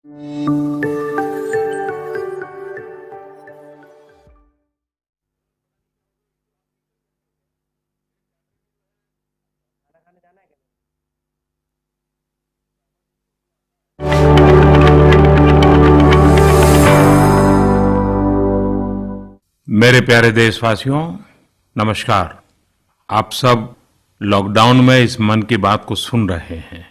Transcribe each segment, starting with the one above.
मेरे प्यारे देशवासियों, नमस्कार। आप सब लॉकडाउन में इस मन की बात को सुन रहे हैं।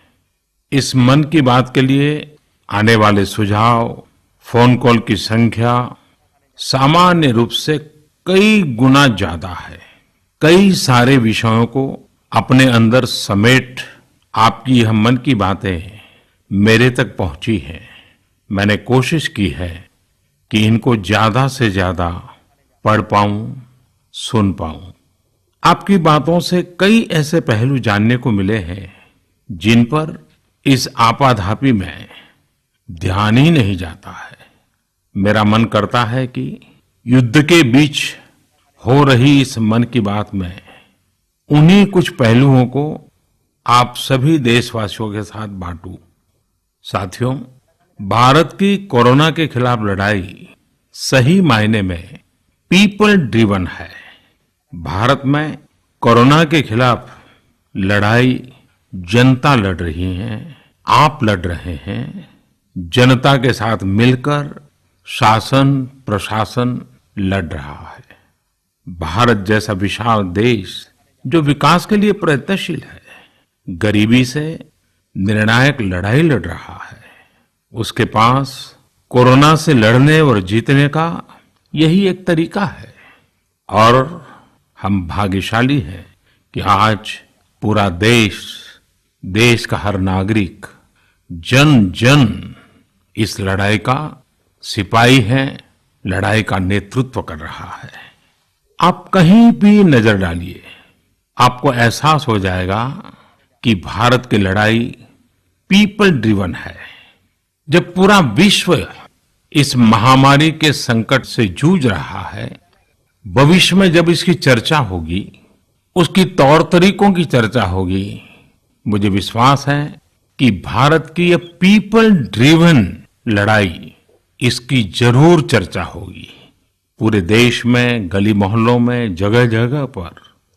इस मन की बात के लिए आने वाले सुझाव, फोन कॉल की संख्या सामान्य रूप से कई गुना ज्यादा है। कई सारे विषयों को अपने अंदर समेट आपकी यह मन की बातें मेरे तक पहुंची हैं। मैंने कोशिश की है कि इनको ज्यादा से ज्यादा पढ़ पाऊं, सुन पाऊं। आपकी बातों से कई ऐसे पहलू जानने को मिले हैं जिन पर इस आपाधापी में ध्यान ही नहीं जाता है। मेरा मन करता है कि युद्ध के बीच हो रही इस मन की बात में उन्हीं कुछ पहलुओं को आप सभी देशवासियों के साथ बांटूं। साथियों, भारत की कोरोना के खिलाफ लड़ाई सही मायने में पीपल ड्रिवन है। भारत में कोरोना के खिलाफ लड़ाई जनता लड़ रही है, आप लड़ रहे हैं। जनता के साथ मिलकर शासन प्रशासन लड़ रहा है। भारत जैसा विशाल देश जो विकास के लिए प्रयत्नशील है, गरीबी से निर्णायक लड़ाई लड़ रहा है। उसके पास कोरोना से लड़ने और जीतने का यही एक तरीका है। और हम भाग्यशाली हैं कि आज पूरा देश का हर नागरिक, जन जन इस लड़ाई का सिपाही है, लड़ाई का नेतृत्व कर रहा है। आप कहीं भी नजर डालिए, आपको एहसास हो जाएगा कि भारत की लड़ाई पीपल ड्रिवन है। जब पूरा विश्व इस महामारी के संकट से जूझ रहा है, भविष्य में जब इसकी चर्चा होगी, उसकी तौर तरीकों की चर्चा होगी, मुझे विश्वास है कि भारत की यह पीपल ड्रिवन लड़ाई, इसकी जरूर चर्चा होगी। पूरे देश में, गली मोहल्लों में, जगह जगह पर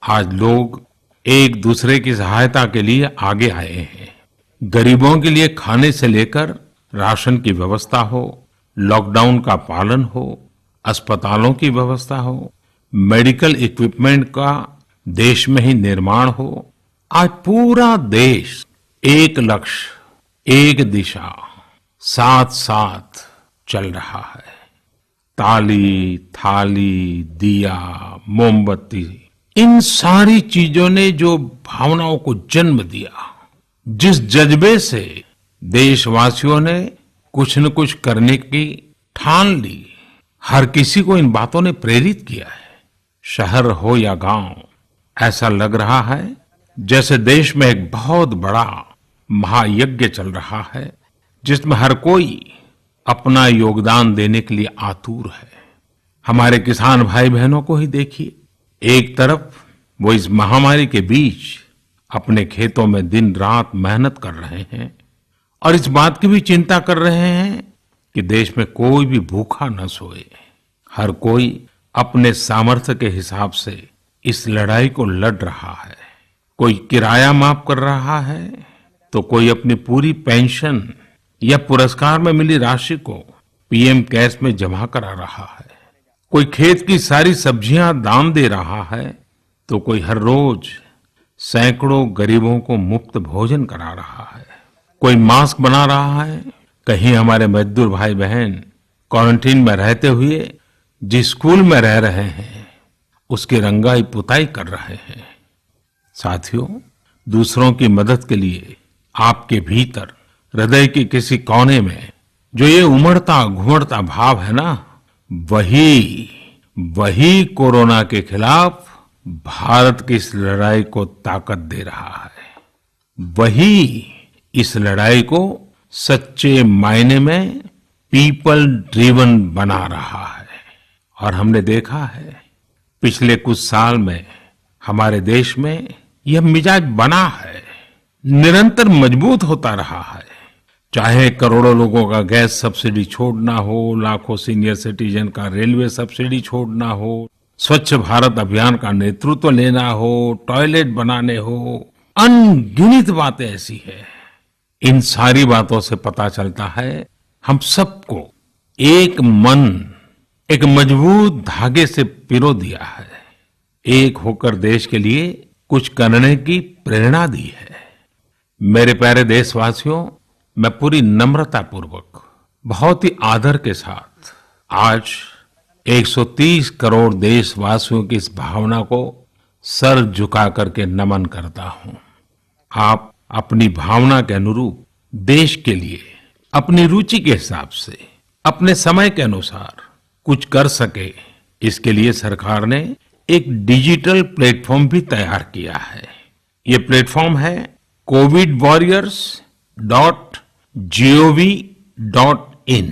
आज लोग एक दूसरे की सहायता के लिए आगे आए हैं। गरीबों के लिए खाने से लेकर राशन की व्यवस्था हो, लॉकडाउन का पालन हो, अस्पतालों की व्यवस्था हो, मेडिकल इक्विपमेंट का देश में ही निर्माण हो। आज पूरा देश एक लक्ष्य, एक दिशा, साथ साथ चल रहा है। ताली, थाली, दिया, मोमबत्ती, इन सारी चीजों ने जो भावनाओं को जन्म दिया, जिस जज्बे से देशवासियों ने कुछ न कुछ करने की ठान ली, हर किसी को इन बातों ने प्रेरित किया है। शहर हो या गांव, ऐसा लग रहा है जैसे देश में एक बहुत बड़ा महायज्ञ चल रहा है, जिसमें हर कोई अपना योगदान देने के लिए आतुर है। हमारे किसान भाई बहनों को ही देखिए, एक तरफ वो इस महामारी के बीच अपने खेतों में दिन रात मेहनत कर रहे हैं और इस बात की भी चिंता कर रहे हैं कि देश में कोई भी भूखा न सोए। हर कोई अपने सामर्थ्य के हिसाब से इस लड़ाई को लड़ रहा है। कोई किराया माफ कर रहा है, तो कोई अपनी पूरी पेंशन या पुरस्कार में मिली राशि को पीएम केयर्स में जमा करा रहा है। कोई खेत की सारी सब्जियां दान दे रहा है, तो कोई हर रोज सैकड़ों गरीबों को मुफ्त भोजन करा रहा है। कोई मास्क बना रहा है। कहीं हमारे मजदूर भाई बहन क्वारंटीन में रहते हुए जिस स्कूल में रह रहे हैं, उसकी रंगाई पुताई कर रहे हैं। साथियों, दूसरों की मदद के लिए आपके भीतर हृदय के किसी कोने में जो ये उमड़ता घुमड़ता भाव है ना, वही कोरोना के खिलाफ भारत की इस लड़ाई को ताकत दे रहा है। वही इस लड़ाई को सच्चे मायने में पीपल ड्रिवन बना रहा है। और हमने देखा है पिछले कुछ साल में हमारे देश में यह मिजाज बना है, निरंतर मजबूत होता रहा है। चाहे करोड़ों लोगों का गैस सब्सिडी छोड़ना हो, लाखों सीनियर सिटीजन का रेलवे सब्सिडी छोड़ना हो, स्वच्छ भारत अभियान का नेतृत्व लेना हो, टॉयलेट बनाने हो, अनगिनत बातें ऐसी है। इन सारी बातों से पता चलता है हम सबको एक मन, एक मजबूत धागे से पिरो दिया है, एक होकर देश के लिए कुछ करने की प्रेरणा दी है। मेरे प्यारे देशवासियों, मैं पूरी नम्रता पूर्वक, बहुत ही आदर के साथ आज 130 करोड़ देशवासियों की इस भावना को सर झुका करके नमन करता हूं। आप अपनी भावना के अनुरूप देश के लिए अपनी रुचि के हिसाब से, अपने समय के अनुसार कुछ कर सके, इसके लिए सरकार ने एक डिजिटल प्लेटफॉर्म भी तैयार किया है। ये प्लेटफॉर्म है covidwarriors.gov.in।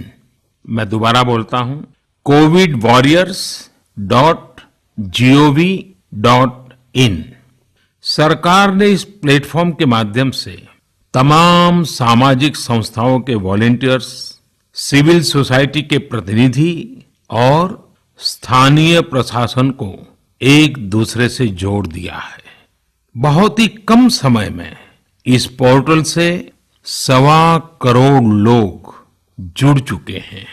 मैं दोबारा बोलता हूं, covidwarriors.gov.in। सरकार ने इस प्लेटफॉर्म के माध्यम से तमाम सामाजिक संस्थाओं के वॉलंटियर्स, सिविल सोसाइटी के प्रतिनिधि और स्थानीय प्रशासन को एक दूसरे से जोड़ दिया है। बहुत ही कम समय में इस पोर्टल से 1.25 करोड़ लोग जुड़ चुके हैं।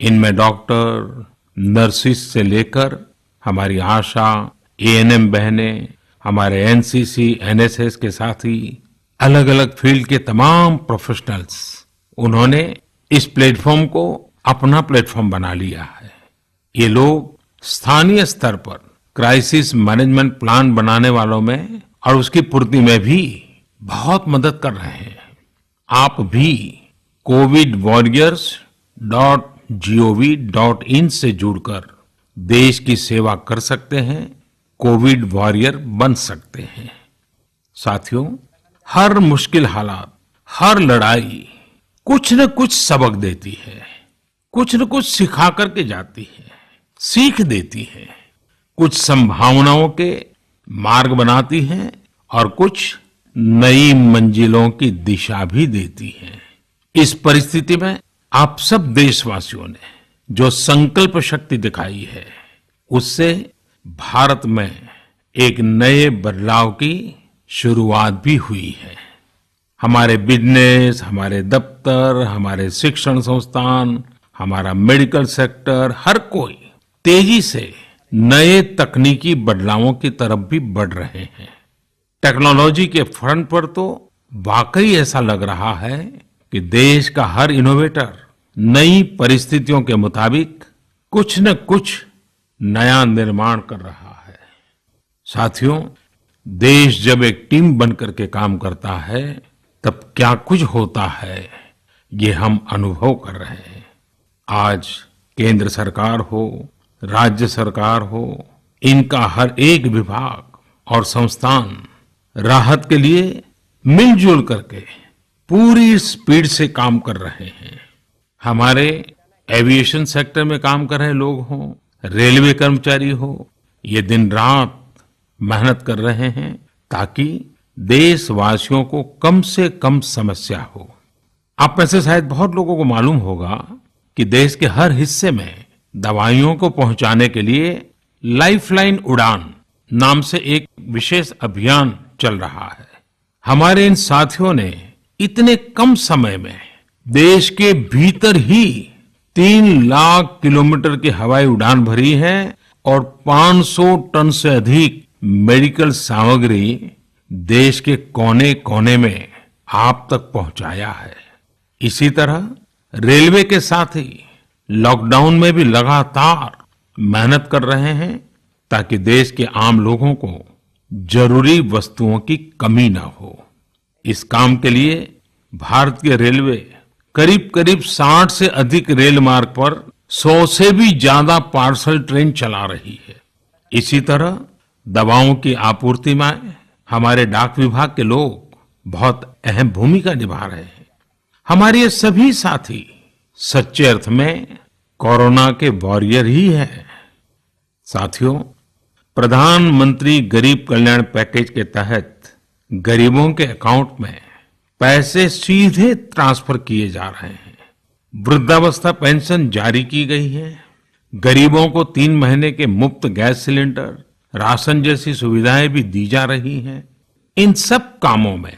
इनमें डॉक्टर, नर्सिस से लेकर हमारी आशा, एएनएम बहनें, हमारे एनसीसी, एनएसएस के साथी, अलग अलग फील्ड के तमाम प्रोफेशनल्स, उन्होंने इस प्लेटफॉर्म को अपना प्लेटफॉर्म बना लिया है। ये लोग स्थानीय स्तर पर क्राइसिस मैनेजमेंट प्लान बनाने वालों में और उसकी पूर्ति में भी बहुत मदद कर रहे हैं। आप भी covidwarriors.gov.in से जुड़कर देश की सेवा कर सकते हैं, कोविड वॉरियर बन सकते हैं। साथियों, हर मुश्किल हालात, हर लड़ाई कुछ न कुछ सबक देती है, कुछ न कुछ सिखा करके जाती है, सीख देती है, कुछ संभावनाओं के मार्ग बनाती है और कुछ नई मंजिलों की दिशा भी देती है। इस परिस्थिति में आप सब देशवासियों ने जो संकल्प शक्ति दिखाई है, उससे भारत में एक नए बदलाव की शुरुआत भी हुई है। हमारे बिजनेस, हमारे दफ्तर, हमारे शिक्षण संस्थान, हमारा मेडिकल सेक्टर, हर कोई तेजी से नए तकनीकी बदलावों की तरफ भी बढ़ रहे हैं। टेक्नोलॉजी के फ्रंट पर तो वाकई ऐसा लग रहा है कि देश का हर इनोवेटर नई परिस्थितियों के मुताबिक कुछ न कुछ नया निर्माण कर रहा है। साथियों, देश जब एक टीम बनकर के काम करता है, तब क्या कुछ होता है, ये हम अनुभव कर रहे हैं। आज केंद्र सरकार हो, राज्य सरकार हो, इनका हर एक विभाग और संस्थान राहत के लिए मिलजुल करके पूरी स्पीड से काम कर रहे हैं। हमारे एविएशन सेक्टर में काम कर रहे लोग हों, रेलवे कर्मचारी हो, ये दिन रात मेहनत कर रहे हैं ताकि देशवासियों को कम से कम समस्या हो। आप में से शायद बहुत लोगों को मालूम होगा कि देश के हर हिस्से में दवाइयों को पहुंचाने के लिए लाइफलाइन उड़ान नाम से एक विशेष अभियान चल रहा है। हमारे इन साथियों ने इतने कम समय में देश के भीतर ही 3 लाख किलोमीटर की हवाई उड़ान भरी है और 500 टन से अधिक मेडिकल सामग्री देश के कोने कोने में आप तक पहुंचाया है। इसी तरह रेलवे के साथी लॉकडाउन में भी लगातार मेहनत कर रहे हैं ताकि देश के आम लोगों को जरूरी वस्तुओं की कमी ना हो। इस काम के लिए भारतीय रेलवे करीब करीब 60 से अधिक रेल मार्ग पर 100 से भी ज्यादा पार्सल ट्रेन चला रही है। इसी तरह दवाओं की आपूर्ति में हमारे डाक विभाग के लोग बहुत अहम भूमिका निभा रहे हैं। हमारे ये सभी साथी सच्चे अर्थ में कोरोना के वॉरियर ही हैं। साथियों, प्रधानमंत्री गरीब कल्याण पैकेज के तहत गरीबों के अकाउंट में पैसे सीधे ट्रांसफर किए जा रहे हैं। वृद्धावस्था पेंशन जारी की गई है। गरीबों को 3 महीने के मुफ्त गैस सिलेंडर, राशन जैसी सुविधाएं भी दी जा रही हैं। इन सब कामों में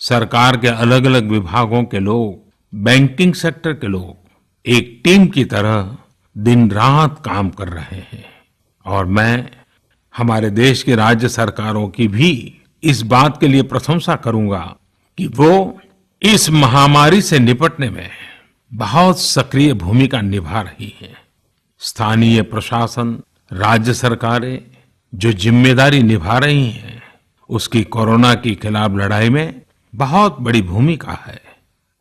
सरकार के अलग अलग विभागों के लोग, बैंकिंग सेक्टर के लोग एक टीम की तरह दिन रात काम कर रहे हैं। और मैं हमारे देश की राज्य सरकारों की भी इस बात के लिए प्रशंसा करूंगा कि वो इस महामारी से निपटने में बहुत सक्रिय भूमिका निभा रही है। स्थानीय प्रशासन, राज्य सरकारें जो जिम्मेदारी निभा रही हैं, उसकी कोरोना के खिलाफ लड़ाई में बहुत बड़ी भूमिका है।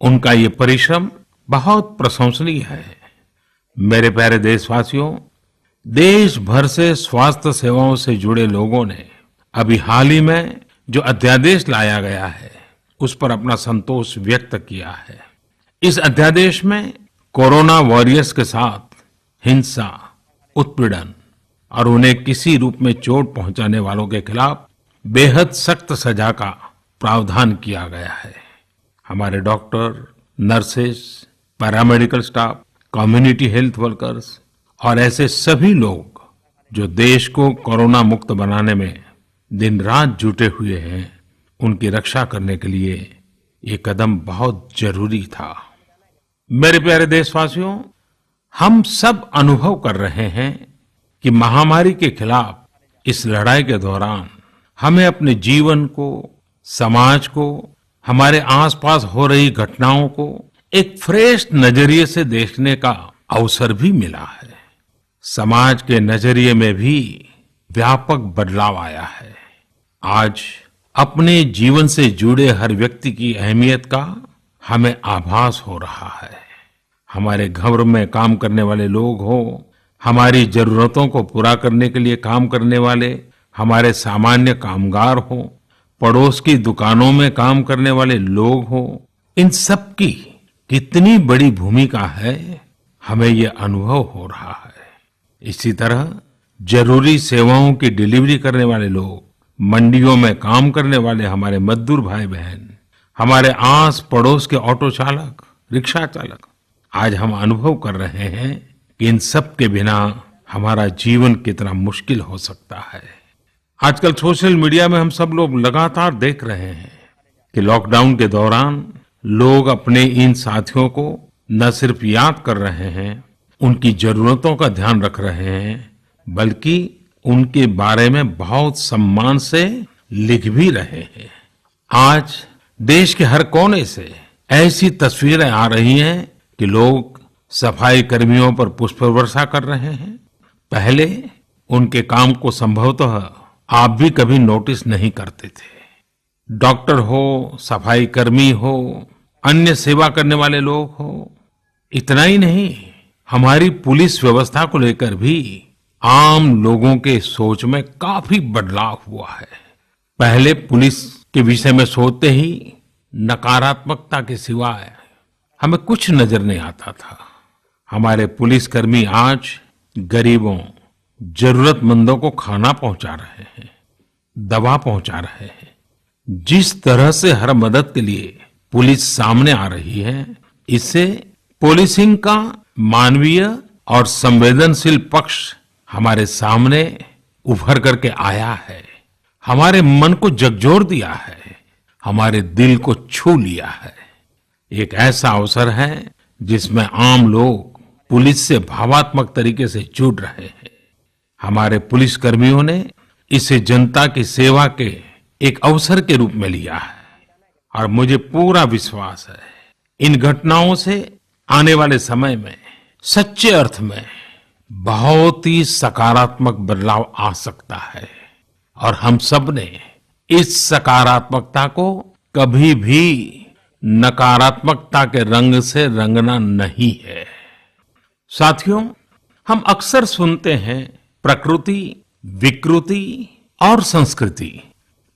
उनका ये परिश्रम बहुत प्रशंसनीय है। मेरे प्यारे देशवासियों, देश भर से स्वास्थ्य सेवाओं से जुड़े लोगों ने अभी हाल ही में जो अध्यादेश लाया गया है, उस पर अपना संतोष व्यक्त किया है। इस अध्यादेश में कोरोना वॉरियर्स के साथ हिंसा, उत्पीड़न और उन्हें किसी रूप में चोट पहुंचाने वालों के खिलाफ बेहद सख्त सजा का प्रावधान किया गया है। हमारे doctor, nurses, paramedical staff, community health workers और ऐसे सभी लोग जो देश को कोरोना मुक्त बनाने में दिन रात जुटे हुए हैं, उनकी रक्षा करने के लिए ये कदम बहुत जरूरी था। मेरे प्यारे देशवासियों, हम सब अनुभव कर रहे हैं कि महामारी के खिलाफ इस लड़ाई के दौरान हमें अपने जीवन को, समाज को, हमारे आसपास हो रही घटनाओं को एक फ्रेश नजरिए से देखने का अवसर भी मिला है। समाज के नजरिए में भी व्यापक बदलाव आया है। आज अपने जीवन से जुड़े हर व्यक्ति की अहमियत का हमें आभास हो रहा है। हमारे घर में काम करने वाले लोग हो, हमारी जरूरतों को पूरा करने के लिए काम करने वाले हमारे सामान्य कामगार हो, पड़ोस की दुकानों में काम करने वाले लोग हो, इन सब की कितनी बड़ी भूमिका है, हमें ये अनुभव हो रहा है। इसी तरह जरूरी सेवाओं की डिलीवरी करने वाले लोग, मंडियों में काम करने वाले हमारे मजदूर भाई बहन, हमारे आस पड़ोस के ऑटो चालक, रिक्शा चालक, आज हम अनुभव कर रहे हैं कि इन सब के बिना हमारा जीवन कितना मुश्किल हो सकता है। आजकल सोशल मीडिया में हम सब लोग लगातार देख रहे हैं कि लॉकडाउन के दौरान लोग अपने इन साथियों को न सिर्फ याद कर रहे हैं, उनकी जरूरतों का ध्यान रख रहे हैं, बल्कि उनके बारे में बहुत सम्मान से लिख भी रहे हैं। आज देश के हर कोने से ऐसी तस्वीरें आ रही हैं कि लोग सफाई कर्मियों पर पुष्प वर्षा कर रहे हैं। पहले उनके काम को संभवतः आप भी कभी नोटिस नहीं करते थे। डॉक्टर हो, सफाई कर्मी हो, अन्य सेवा करने वाले लोग हो, इतना ही नहीं, हमारी पुलिस व्यवस्था को लेकर भी आम लोगों के सोच में काफी बदलाव हुआ है। पहले पुलिस के विषय में सोचते ही नकारात्मकता के सिवाय हमें कुछ नजर नहीं आता था। हमारे पुलिसकर्मी आज गरीबों, जरूरतमंदों को खाना पहुंचा रहे हैं, दवा पहुंचा रहे हैं। जिस तरह से हर मदद के लिए पुलिस सामने आ रही है, इससे पुलिसिंग का मानवीय और संवेदनशील पक्ष हमारे सामने उभर करके आया है, हमारे मन को झकझोर दिया है, हमारे दिल को छू लिया है। एक ऐसा अवसर है जिसमें आम लोग पुलिस से भावात्मक तरीके से जुड़ रहे हैं। हमारे पुलिस कर्मियों ने इसे जनता की सेवा के एक अवसर के रूप में लिया है और मुझे पूरा विश्वास है इन घटनाओं से आने वाले समय में सच्चे अर्थ में बहुत ही सकारात्मक बदलाव आ सकता है और हम सब ने इस सकारात्मकता को कभी भी नकारात्मकता के रंग से रंगना नहीं है। साथियों, हम अक्सर सुनते हैं प्रकृति, विकृति और संस्कृति।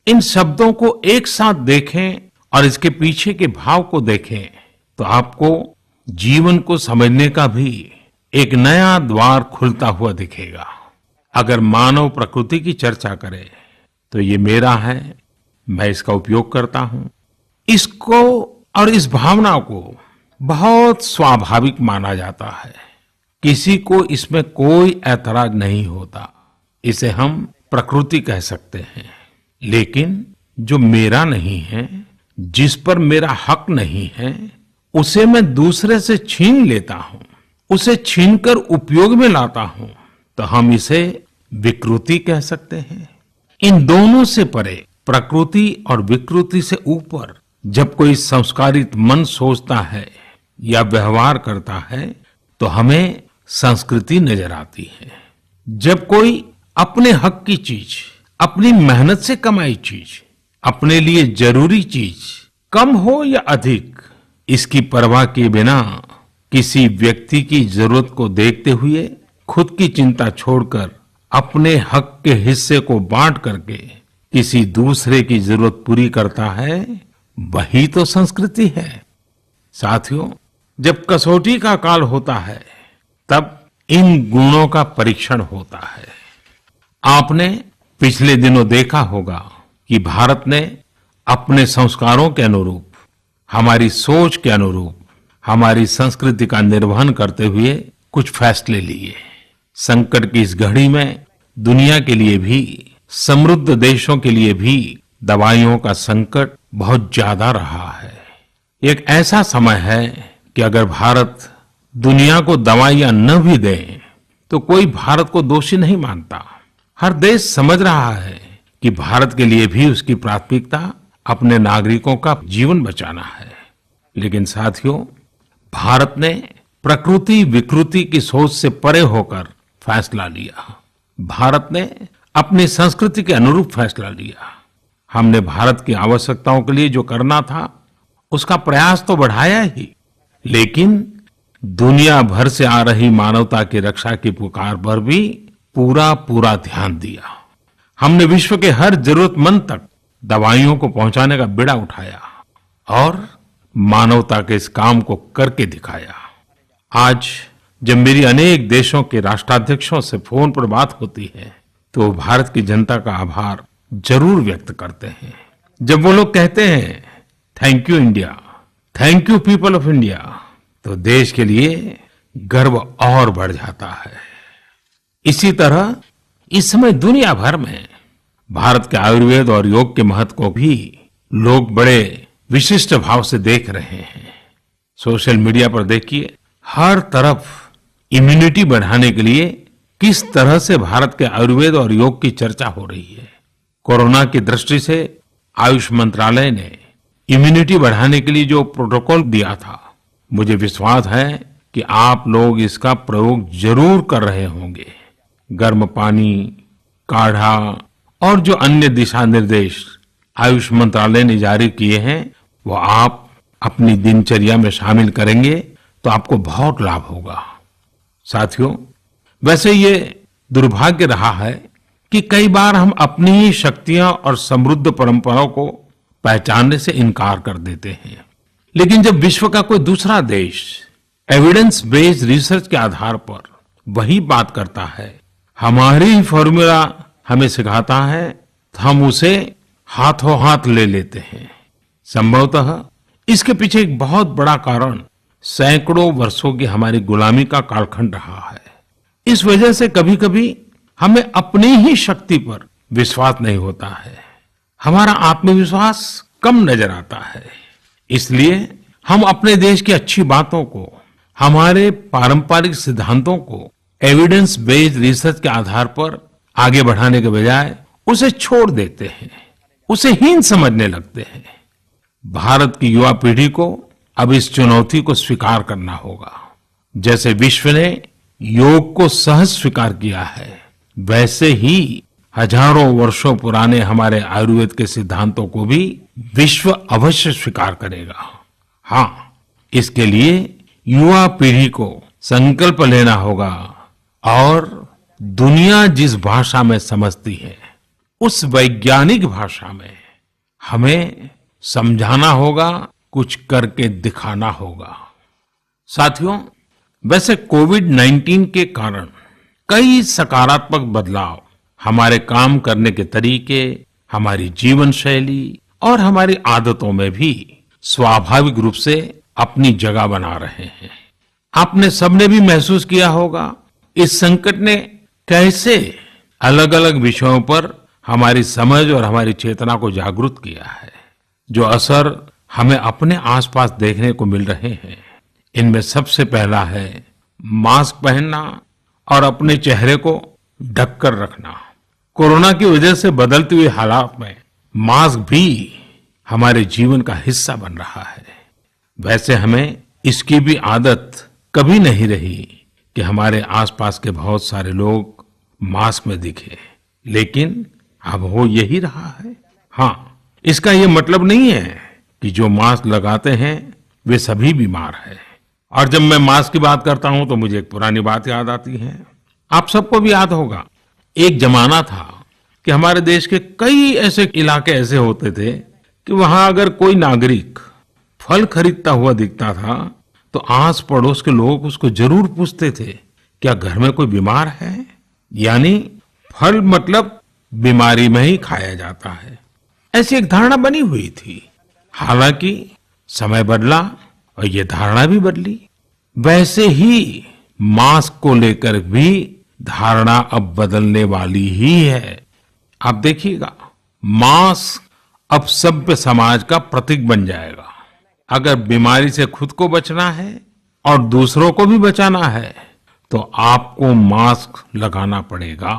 इन शब्दों को एक साथ देखें और इसके पीछे के भाव को देखें तो आपको जीवन को समझने का भी एक नया द्वार खुलता हुआ दिखेगा। अगर मानव प्रकृति की चर्चा करें तो ये मेरा है, मैं इसका उपयोग करता हूं। इसको और इस भावना को बहुत स्वाभाविक माना जाता है। किसी को इसमें कोई ऐतराज नहीं होता। इसे हम प्रकृति कह सकते हैं। लेकिन जो मेरा नहीं है, जिस पर मेरा हक नहीं है, उसे मैं दूसरे से छीन लेता हूं, उसे छीनकर उपयोग में लाता हूं, तो हम इसे विकृति कह सकते हैं। इन दोनों से परे, प्रकृति और विकृति से ऊपर जब कोई संस्कारित मन सोचता है या व्यवहार करता है तो हमें संस्कृति नजर आती है। जब कोई अपने हक की चीज, अपनी मेहनत से कमाई चीज, अपने लिए जरूरी चीज, कम हो या अधिक, इसकी परवाह किए बिना किसी व्यक्ति की जरूरत को देखते हुए खुद की चिंता छोड़कर अपने हक के हिस्से को बांट करके किसी दूसरे की जरूरत पूरी करता है, वही तो संस्कृति है। साथियों, जब कसौटी का काल होता है तब इन गुणों का परीक्षण होता है। आपने पिछले दिनों देखा होगा कि भारत ने अपने संस्कारों के अनुरूप, हमारी सोच के अनुरूप, हमारी संस्कृति का निर्वहन करते हुए कुछ फैसले लिए। संकट की इस घड़ी में दुनिया के लिए भी, समृद्ध देशों के लिए भी दवाइयों का संकट बहुत ज्यादा रहा है। एक ऐसा समय है कि अगर भारत दुनिया को दवाइयां न भी दे तो कोई भारत को दोषी नहीं मानता। हर देश समझ रहा है कि भारत के लिए भी उसकी प्राथमिकता अपने नागरिकों का जीवन बचाना है। लेकिन साथियों, भारत ने प्रकृति विकृति की सोच से परे होकर फैसला लिया। भारत ने अपनी संस्कृति के अनुरूप फैसला लिया। हमने भारत की आवश्यकताओं के लिए जो करना था उसका प्रयास तो बढ़ाया ही, लेकिन दुनिया भर से आ रही मानवता की रक्षा की पुकार पर भी पूरा ध्यान दिया। हमने विश्व के हर जरूरतमंद तक दवाइयों को पहुंचाने का बीड़ा उठाया और मानवता के इस काम को करके दिखाया। आज जब मेरी अनेक देशों के राष्ट्राध्यक्षों से फोन पर बात होती है तो वो भारत की जनता का आभार जरूर व्यक्त करते हैं। जब वो लोग कहते हैं thank you India, thank you people of India, तो देश के लिए गर्व और बढ़ जाता है। इसी तरह इस समय दुनिया भर में भारत के आयुर्वेद और योग के महत्व को भी लोग बड़े विशिष्ट भाव से देख रहे हैं। सोशल मीडिया पर देखिए, हर तरफ इम्यूनिटी बढ़ाने के लिए किस तरह से भारत के आयुर्वेद और योग की चर्चा हो रही है। कोरोना की दृष्टि से आयुष मंत्रालय ने इम्यूनिटी बढ़ाने के लिए जो प्रोटोकॉल दिया था, मुझे विश्वास है कि आप लोग इसका प्रयोग जरूर कर रहे होंगे। गर्म पानी, काढ़ा और जो अन्य दिशा निर्देश आयुष मंत्रालय ने जारी किए हैं वो आप अपनी दिनचर्या में शामिल करेंगे तो आपको बहुत लाभ होगा। साथियों, वैसे ये दुर्भाग्य रहा है कि कई बार हम अपनी ही शक्तियां और समृद्ध परंपराओं को पहचानने से इनकार कर देते हैं। लेकिन जब विश्व का कोई दूसरा देश एविडेंस बेस्ड रिसर्च के आधार पर वही बात करता है, हमारी फॉर्मूला हमें सिखाता है, तो हम उसे हाथों हाथ ले लेते हैं। संभवतः इसके पीछे एक बहुत बड़ा कारण सैकड़ों वर्षों की हमारी गुलामी का कालखंड रहा है। इस वजह से कभी कभी हमें अपनी ही शक्ति पर विश्वास नहीं होता है, हमारा आत्मविश्वास कम नजर आता है। इसलिए हम अपने देश की अच्छी बातों को, हमारे पारंपरिक सिद्धांतों को एविडेंस बेस्ड रिसर्च के आधार पर आगे बढ़ाने के बजाय उसे छोड़ देते हैं, उसे हीन समझने लगते हैं। भारत की युवा पीढ़ी को अब इस चुनौती को स्वीकार करना होगा। जैसे विश्व ने योग को सहज स्वीकार किया है, वैसे ही हजारों वर्षों पुराने हमारे आयुर्वेद के सिद्धांतों को भी विश्व अवश्य स्वीकार करेगा। हाँ, इसके लिए युवा पीढ़ी को संकल्प लेना होगा और दुनिया जिस भाषा में समझती है उस वैज्ञानिक भाषा में हमें समझाना होगा, कुछ करके दिखाना होगा। साथियों, वैसे कोविड-19 के कारण कई सकारात्मक बदलाव हमारे काम करने के तरीके, हमारी जीवन शैली और हमारी आदतों में भी स्वाभाविक रूप से अपनी जगह बना रहे हैं। आपने सबने भी महसूस किया होगा इस संकट ने कैसे अलग अलग विषयों पर हमारी समझ और हमारी चेतना को जागरूक किया है। जो असर हमें अपने आसपास देखने को मिल रहे हैं, इनमें सबसे पहला है मास्क पहनना और अपने चेहरे को ढककर रखना। कोरोना की वजह से बदलते हुए हालात में मास्क भी हमारे जीवन का हिस्सा बन रहा है। वैसे हमें इसकी भी आदत कभी नहीं रही कि हमारे आसपास के बहुत सारे लोग मास्क में दिखे, लेकिन अब हो यही रहा है। हाँ, इसका ये मतलब नहीं है कि जो मास्क लगाते हैं वे सभी बीमार हैं। और जब मैं मास्क की बात करता हूं तो मुझे एक पुरानी बात याद आती है। आप सबको भी याद होगा, एक जमाना था कि हमारे देश के कई ऐसे इलाके ऐसे होते थे कि वहां अगर कोई नागरिक फल खरीदता हुआ दिखता था तो आस पड़ोस के लोग उसको जरूर पूछते थे, क्या घर में कोई बीमार है? यानी फल मतलब बीमारी में ही खाया जाता है, ऐसी एक धारणा बनी हुई थी। हालांकि समय बदला और ये धारणा भी बदली। वैसे ही मास्क को लेकर भी धारणा अब बदलने वाली ही है। आप देखिएगा, मास्क अब सभ्य समाज का प्रतीक बन जाएगा। अगर बीमारी से खुद को बचना है और दूसरों को भी बचाना है तो आपको मास्क लगाना पड़ेगा।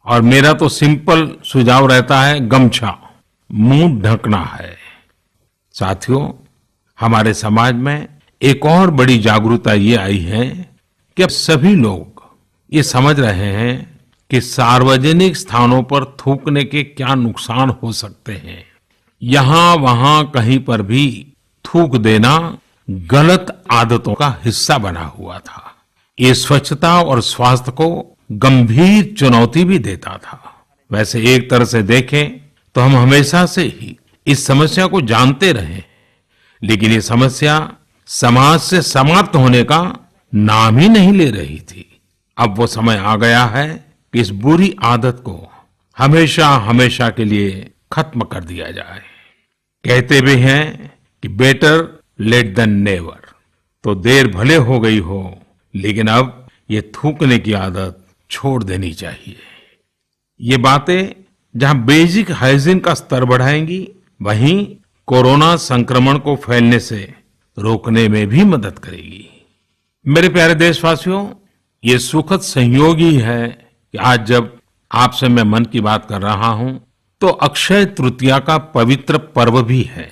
और मेरा तो सिंपल सुझाव रहता है, गमछा मुंह ढकना है। साथियों, हमारे समाज में एक और बड़ी जागरूकता ये आई है कि अब सभी लोग ये समझ रहे हैं कि सार्वजनिक स्थानों पर थूकने के क्या नुकसान हो सकते हैं। यहां वहां कहीं पर भी थूक देना गलत आदतों का हिस्सा बना हुआ था। ये स्वच्छता और स्वास्थ्य को गंभीर चुनौती भी देता था। वैसे एक तरह से देखें तो हम हमेशा से ही इस समस्या को जानते रहे, लेकिन ये समस्या समाज से समाप्त होने का नाम ही नहीं ले रही थी। अब वो समय आ गया है कि इस बुरी आदत को हमेशा हमेशा के लिए खत्म कर दिया जाए। कहते भी हैं कि बेटर लेट देन नेवर। तो देर भले हो गई हो, लेकिन अब ये थूकने की आदत छोड़ देनी चाहिए। ये बातें जहां बेसिक हाइजीन का स्तर बढ़ाएंगी, वहीं कोरोना संक्रमण को फैलने से रोकने में भी मदद करेगी। मेरे प्यारे देशवासियों, ये सुखद संयोग ही है कि आज जब आपसे मैं मन की बात कर रहा हूं तो अक्षय तृतीया का पवित्र पर्व भी है।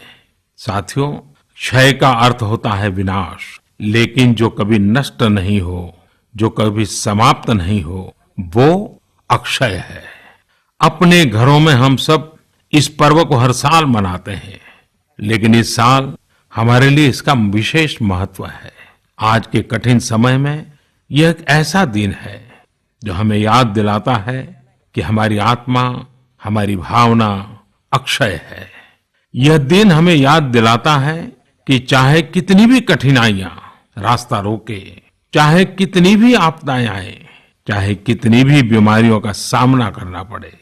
साथियों, क्षय का अर्थ होता है विनाश, लेकिन जो कभी नष्ट नहीं हो, जो कभी समाप्त नहीं हो, वो अक्षय है। अपने घरों में हम सब इस पर्व को हर साल मनाते हैं, लेकिन इस साल हमारे लिए इसका विशेष महत्व है। आज के कठिन समय में यह एक ऐसा दिन है जो हमें याद दिलाता है कि हमारी आत्मा, हमारी भावना अक्षय है। यह दिन हमें याद दिलाता है कि चाहे कितनी भी कठिनाइयां रास्ता रोके, चाहे कितनी भी आपदाएं आए, चाहे कितनी भी बीमारियों का सामना करना पड़े,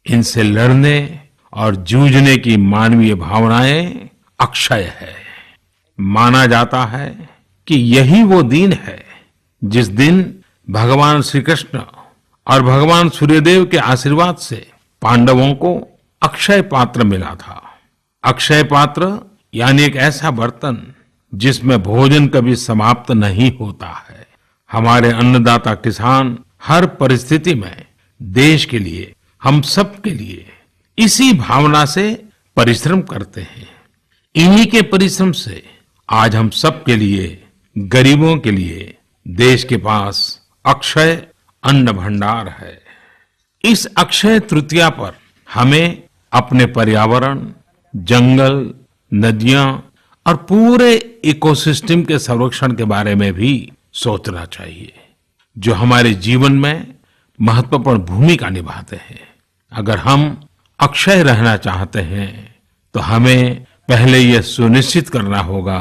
इनसे लड़ने और जूझने की मानवीय भावनाएं अक्षय है। माना जाता है कि यही वो दिन है जिस दिन भगवान श्री कृष्ण और भगवान सूर्यदेव के आशीर्वाद से पांडवों को अक्षय पात्र मिला था। अक्षय पात्र यानी एक ऐसा बर्तन जिसमें भोजन कभी समाप्त नहीं होता है। हमारे अन्नदाता किसान हर परिस्थिति में देश के लिए, हम सब के लिए इसी भावना से परिश्रम करते हैं। इन्हीं के परिश्रम से आज हम सब के लिए, गरीबों के लिए देश के पास अक्षय अन्न भंडार है। इस अक्षय तृतीया पर हमें अपने पर्यावरण, जंगल, नदियां और पूरे इकोसिस्टम के संरक्षण के बारे में भी सोचना चाहिए, जो हमारे जीवन में महत्वपूर्ण भूमिका निभाते हैं। अगर हम अक्षय रहना चाहते हैं तो हमें पहले यह सुनिश्चित करना होगा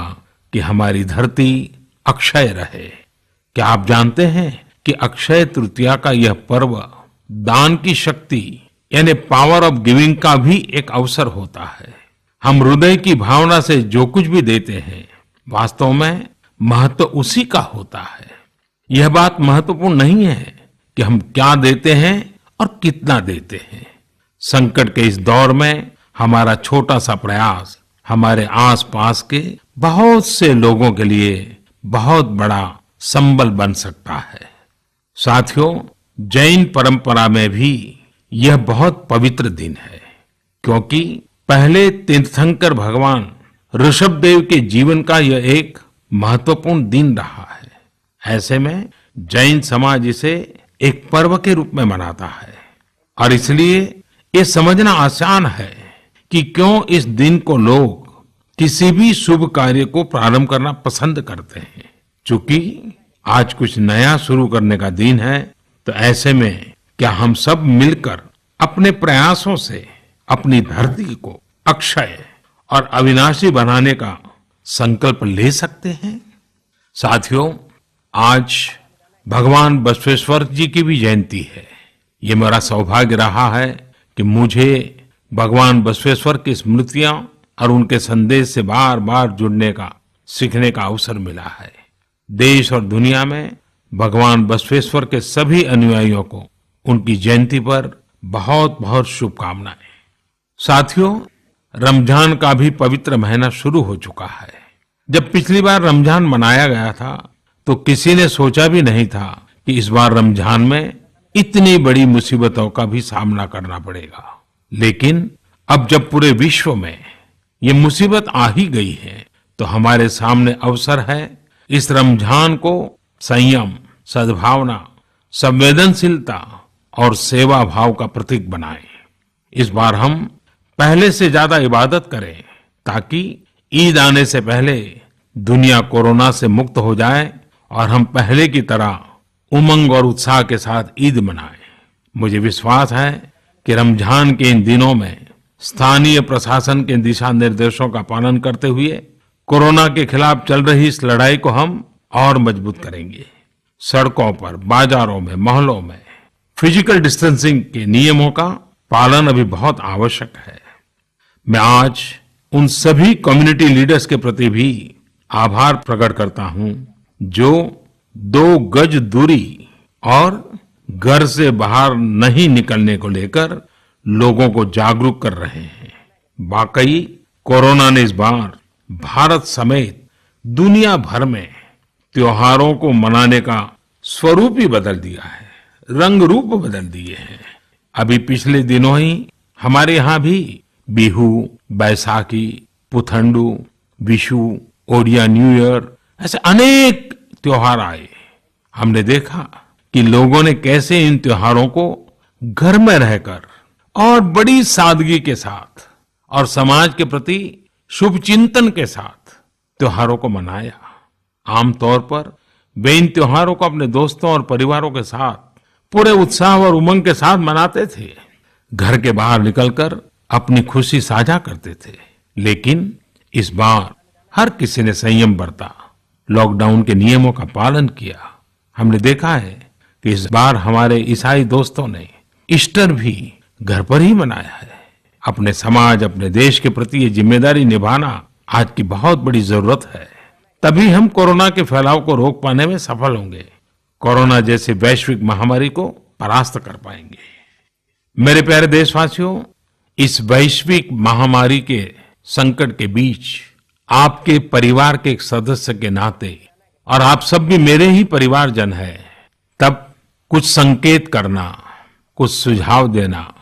कि हमारी धरती अक्षय रहे। क्या आप जानते हैं कि अक्षय तृतीया का यह पर्व दान की शक्ति यानी पावर ऑफ गिविंग का भी एक अवसर होता है। हम हृदय की भावना से जो कुछ भी देते हैं, वास्तव में महत्व उसी का होता है। यह बात महत्वपूर्ण नहीं है कि हम क्या देते हैं और कितना देते हैं। संकट के इस दौर में हमारा छोटा सा प्रयास हमारे आसपास के बहुत से लोगों के लिए बहुत बड़ा संबल बन सकता है। साथियों, जैन परंपरा में भी यह बहुत पवित्र दिन है, क्योंकि पहले तीर्थंकर भगवान ऋषभदेव के जीवन का यह एक महत्वपूर्ण दिन रहा है। ऐसे में जैन समाज इसे एक पर्व के रूप में मनाता है और इसलिए ये समझना आसान है कि क्यों इस दिन को लोग किसी भी शुभ कार्य को प्रारंभ करना पसंद करते हैं। चूंकि आज कुछ नया शुरू करने का दिन है, तो ऐसे में क्या हम सब मिलकर अपने प्रयासों से अपनी धरती को अक्षय और अविनाशी बनाने का संकल्प ले सकते हैं? साथियों, आज भगवान बसवेश्वर जी की भी जयंती है। ये मेरा सौभाग्य रहा है कि मुझे भगवान बसवेश्वर की स्मृतियां और उनके संदेश से बार बार जुड़ने का, सीखने का अवसर मिला है। देश और दुनिया में भगवान बसवेश्वर के सभी अनुयायियों को उनकी जयंती पर बहुत बहुत शुभकामनाएं। साथियों, रमजान का भी पवित्र महीना शुरू हो चुका है। जब पिछली बार रमजान मनाया गया था, तो किसी ने सोचा भी नहीं था कि इस बार रमजान में इतनी बड़ी मुसीबतों का भी सामना करना पड़ेगा। लेकिन अब जब पूरे विश्व में ये मुसीबत आ ही गई है, तो हमारे सामने अवसर है इस रमजान को संयम, सद्भावना, संवेदनशीलता और सेवा भाव का प्रतीक बनाएं। इस बार हम पहले से ज्यादा इबादत करें, ताकि ईद आने से पहले दुनिया कोरोना से मुक्त हो जाए और हम पहले की तरह उमंग और उत्साह के साथ ईद मनाएं। मुझे विश्वास है कि रमजान के इन दिनों में स्थानीय प्रशासन के दिशा निर्देशों का पालन करते हुए कोरोना के खिलाफ चल रही इस लड़ाई को हम और मजबूत करेंगे। सड़कों पर, बाजारों में, मोहल्लों में फिजिकल डिस्टेंसिंग के नियमों का पालन अभी बहुत आवश्यक है। मैं आज उन सभी कम्युनिटी लीडर्स के प्रति भी आभार प्रकट करता हूं, जो 2 गज दूरी और घर से बाहर नहीं निकलने को लेकर लोगों को जागरूक कर रहे हैं। वाकई कोरोना ने इस बार भारत समेत दुनिया भर में त्योहारों को मनाने का स्वरूप ही बदल दिया है, रंग रूप बदल दिए हैं। अभी पिछले दिनों ही हमारे यहाँ भी बिहू, बैसाखी, पुथंडू, विशु, ओडिया न्यू ईयर, ऐसे अनेक त्योहार आए। हमने देखा कि लोगों ने कैसे इन त्योहारों को घर में रहकर और बड़ी सादगी के साथ और समाज के प्रति शुभ चिंतन के साथ त्योहारों को मनाया। आमतौर पर वे इन त्योहारों को अपने दोस्तों और परिवारों के साथ पूरे उत्साह और उमंग के साथ मनाते थे, घर के बाहर निकलकर अपनी खुशी साझा करते थे। लेकिन इस बार हर किसी ने संयम बरता, लॉकडाउन के नियमों का पालन किया। हमने देखा है कि इस बार हमारे ईसाई दोस्तों ने ईस्टर भी घर पर ही मनाया है। अपने समाज, अपने देश के प्रति ये जिम्मेदारी निभाना आज की बहुत बड़ी जरूरत है। तभी हम कोरोना के फैलाव को रोक पाने में सफल होंगे, कोरोना जैसी वैश्विक महामारी को परास्त कर पाएंगे। मेरे प्यारे देशवासियों, इस वैश्विक महामारी के संकट के बीच आपके परिवार के एक सदस्य के नाते, और आप सब भी मेरे ही परिवारजन हैं, तब कुछ संकेत करना, कुछ सुझाव देना,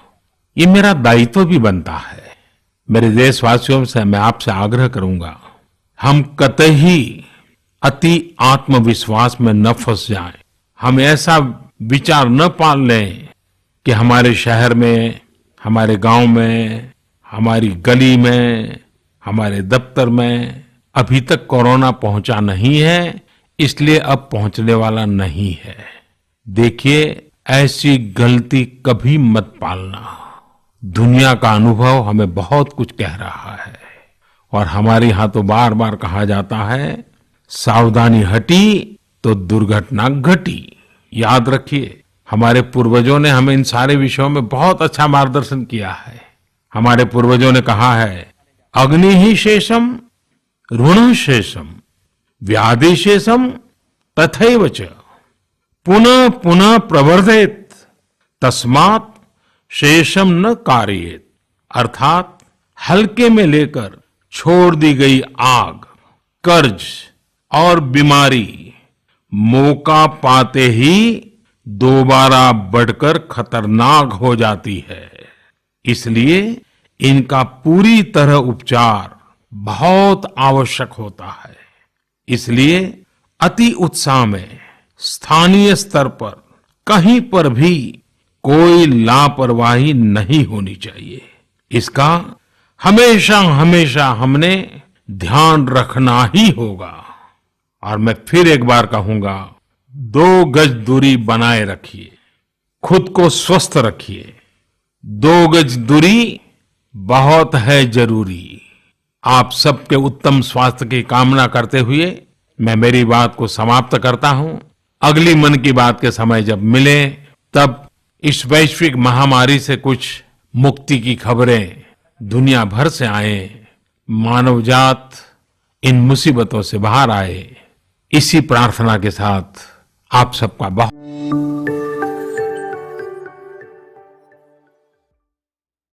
ये मेरा दायित्व भी बनता है। मेरे देशवासियों से मैं आपसे आग्रह करूंगा, हम कतई अति आत्मविश्वास में न फंस जाएं। हम ऐसा विचार न पाल लें कि हमारे शहर में, हमारे गांव में, हमारी गली में, हमारे दफ्तर में अभी तक कोरोना पहुंचा नहीं है, इसलिए अब पहुंचने वाला नहीं है। देखिए, ऐसी गलती कभी मत पालना। दुनिया का अनुभव हमें बहुत कुछ कह रहा है और हमारे यहाँ तो बार बार कहा जाता है, सावधानी हटी तो दुर्घटना घटी। याद रखिए, हमारे पूर्वजों ने हमें इन सारे विषयों में बहुत अच्छा मार्गदर्शन किया है। हमारे पूर्वजों ने कहा है अग्नि ही शेषम ऋण शेषम व्याधि शेषम तथैव च पुनः पुनः प्रवर्धेत तस्मात् शेषम न कार्येत। अर्थात हल्के में लेकर छोड़ दी गई आग, कर्ज और बीमारी मौका पाते ही दोबारा बढ़कर खतरनाक हो जाती है। इसलिए इनका पूरी तरह उपचार बहुत आवश्यक होता है। इसलिए अति उत्साह में स्थानीय स्तर पर कहीं पर भी कोई लापरवाही नहीं होनी चाहिए। इसका हमेशा हमेशा हमने ध्यान रखना ही होगा। और मैं फिर एक बार कहूंगा, 2 गज दूरी बनाए रखिए, खुद को स्वस्थ रखिए। 2 गज दूरी बहुत है जरूरी। आप सबके उत्तम स्वास्थ्य की कामना करते हुए मैं मेरी बात को समाप्त करता हूं। अगली मन की बात के समय जब मिले तब इस वैश्विक महामारी से कुछ मुक्ति की खबरें दुनिया भर से आए, मानव जात इन मुसीबतों से बाहर आए, इसी प्रार्थना के साथ आप सबका बहुत